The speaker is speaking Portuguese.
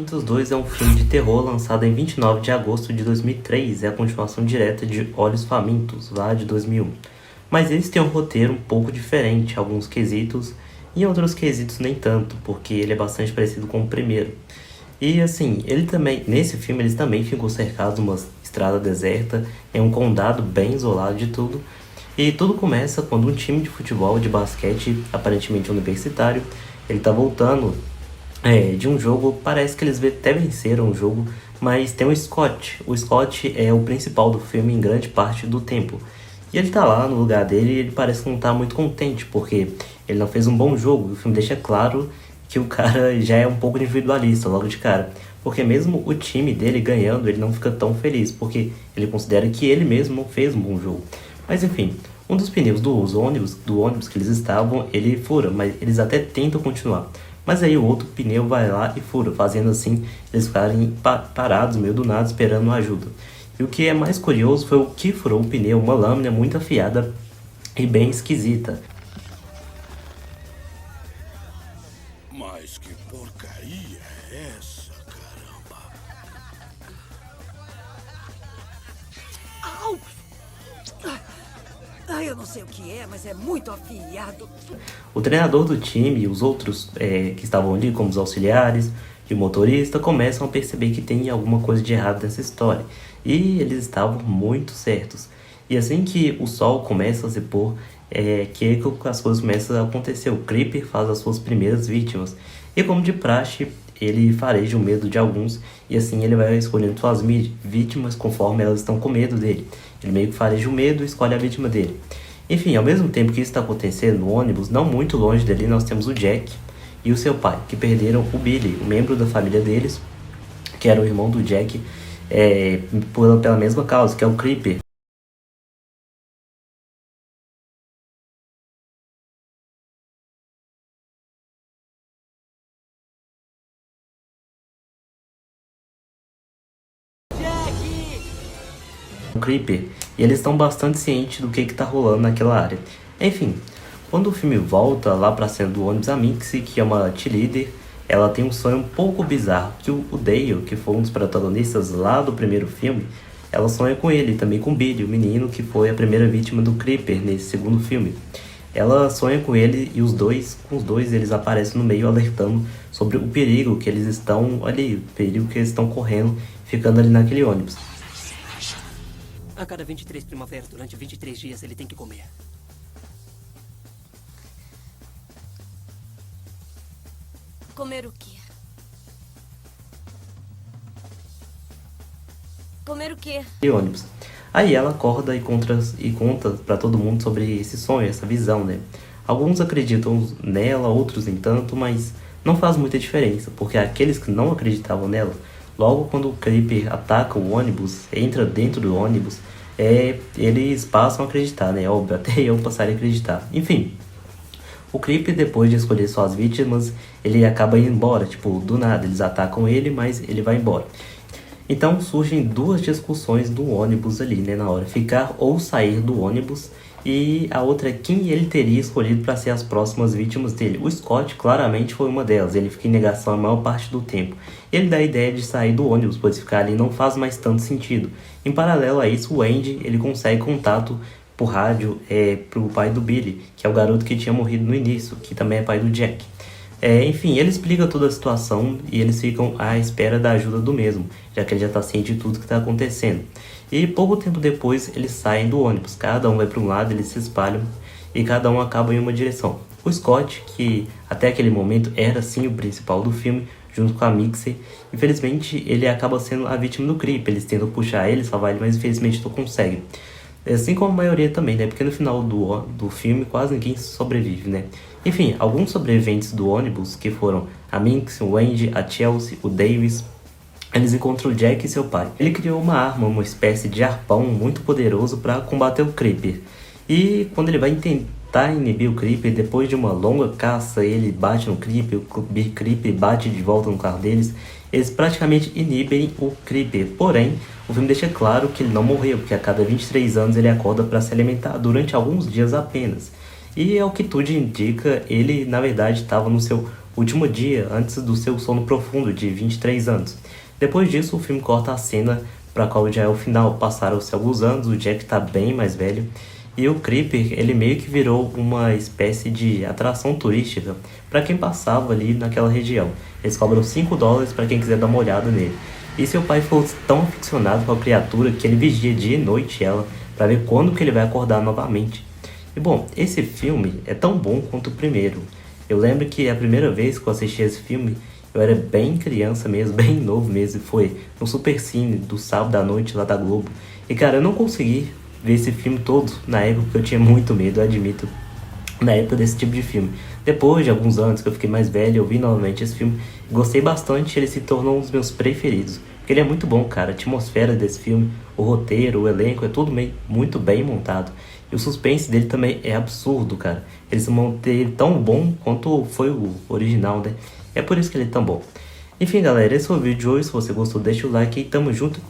Famintos 2 é um filme de terror lançado em 29 de agosto de 2003, é a continuação direta de Olhos Famintos, lá de 2001. Mas eles têm um roteiro um pouco diferente, alguns quesitos, e em outros quesitos nem tanto, porque ele é bastante parecido com o primeiro. E assim, ele também, nesse filme eles também ficam cercados de uma estrada deserta, em um condado bem isolado de tudo, e tudo começa quando um time de futebol, de basquete, aparentemente universitário, ele tá voltando de um jogo, parece que eles até venceram o jogo, mas tem o Scott. O Scott é o principal do filme em grande parte do tempo. E ele tá lá no lugar dele e ele parece que não tá muito contente, porque ele não fez um bom jogo. E o filme deixa claro que o cara já é um pouco individualista logo de cara. Porque mesmo o time dele ganhando, ele não fica tão feliz, porque ele considera que ele mesmo não fez um bom jogo. Mas enfim, um dos pneus do ônibus que eles estavam, ele fura, mas eles até tentam continuar. Mas aí o outro pneu vai lá e fura, fazendo assim eles ficarem parados no meio do nada esperando ajuda. E o que é mais curioso foi o que furou o pneu, uma lâmina muito afiada e bem esquisita. Mas que porcaria é essa, caramba? Au! Eu não sei o que é, mas é muito afiado. O treinador do time e os outros que estavam ali, como os auxiliares e o motorista, começam a perceber que tem alguma coisa de errado nessa história. E eles estavam muito certos. E assim que o sol começa a se pôr, que as coisas começam a acontecer. O Creeper faz as suas primeiras vítimas. E como de praxe, ele fareja o medo de alguns. E assim ele vai escolhendo suas vítimas conforme elas estão com medo dele. Ele meio que fareja o medo e escolhe a vítima dele. Enfim, ao mesmo tempo que isso está acontecendo no ônibus, não muito longe dali, nós temos o Jack e o seu pai, que perderam o Billy, o membro da família deles, que era o irmão do Jack, pela mesma causa, que é o Creeper. O Creeper, e eles estão bastante cientes do que tá rolando naquela área. Enfim, quando o filme volta lá pra cena do ônibus, a Mixie, que é uma cheerleader, ela tem um sonho um pouco bizarro, que o Dale, que foi um dos protagonistas lá do primeiro filme, ela sonha com ele, também com o Billy, o menino que foi a primeira vítima do Creeper nesse segundo filme. Ela sonha com ele e com os dois eles aparecem no meio alertando sobre o perigo que eles estão ali, o perigo que eles estão correndo, ficando ali naquele ônibus. A cada 23 primaveras, durante 23 dias, ele tem que comer. Comer o quê? Comer o quê? E ônibus. Aí ela acorda e conta pra todo mundo sobre esse sonho, essa visão, né? Alguns acreditam nela, outros nem tanto, mas não faz muita diferença, porque aqueles que não acreditavam nela, logo quando o Creeper ataca o ônibus, entra dentro do ônibus, eles passam a acreditar, né? Óbvio, até eu passaria a acreditar. Enfim, o Creeper, depois de escolher suas vítimas, ele acaba indo embora, tipo, do nada. Eles atacam ele, mas ele vai embora. Então surgem duas discussões do ônibus ali, né, na hora. Ficar ou sair do ônibus. E a outra é quem ele teria escolhido para ser as próximas vítimas dele. O Scott claramente foi uma delas. Ele fica em negação a maior parte do tempo. Ele dá a ideia de sair do ônibus, pois ficar ali não faz mais tanto sentido. Em paralelo a isso, o Andy ele consegue contato por rádio pro pai do Billy, que é o garoto que tinha morrido no início, que também é pai do Jack. Enfim, ele explica toda a situação e eles ficam à espera da ajuda do mesmo, já que ele já está ciente de tudo que está acontecendo. E pouco tempo depois eles saem do ônibus, cada um vai para um lado, eles se espalham e cada um acaba em uma direção. O Scott, que até aquele momento era sim o principal do filme, junto com a Mixie, infelizmente ele acaba sendo a vítima do Creeper. Eles tentam puxar ele, salvar ele, mas infelizmente não conseguem. Assim como a maioria também, né? Porque no final do filme quase ninguém sobrevive, né? Enfim, alguns sobreviventes do ônibus, que foram a Minx, o Andy, a Chelsea, o Davis, eles encontram o Jack e seu pai. Ele criou uma arma, uma espécie de arpão muito poderoso para combater o Creeper. E quando ele vai tentar inibir o Creeper, depois de uma longa caça, ele bate no Creeper, o Creeper bate de volta no carro deles. Eles praticamente inibem o Creeper, porém, o filme deixa claro que ele não morreu, porque a cada 23 anos ele acorda para se alimentar durante alguns dias apenas. E ao que tudo indica, ele na verdade estava no seu último dia antes do seu sono profundo de 23 anos. Depois disso, o filme corta a cena para qual já é o final. Passaram-se alguns anos, o Jack tá bem mais velho e o Creeper, ele meio que virou uma espécie de atração turística para quem passava ali naquela região. Eles cobram $5 para quem quiser dar uma olhada nele. E seu pai ficou tão aficionado com a criatura que ele vigia dia e noite ela para ver quando que ele vai acordar novamente. E bom, esse filme é tão bom quanto o primeiro. Eu lembro que a primeira vez que eu assisti esse filme, eu era bem criança mesmo, bem novo mesmo, e foi no Supercine do sábado à noite lá da Globo. E cara, eu não consegui ver esse filme todo na época porque eu tinha muito medo, eu admito, na época desse tipo de filme. Depois de alguns anos que eu fiquei mais velho, eu vi novamente esse filme, gostei bastante, ele se tornou um dos meus preferidos. Porque ele é muito bom, cara, a atmosfera desse filme, o roteiro, o elenco, é tudo muito bem montado. E o suspense dele também é absurdo, cara. Eles manter ele tão bom quanto foi o original, né? É por isso que ele é tão bom. Enfim, galera, esse foi o vídeo de hoje. Se você gostou, deixa o like e tamo junto.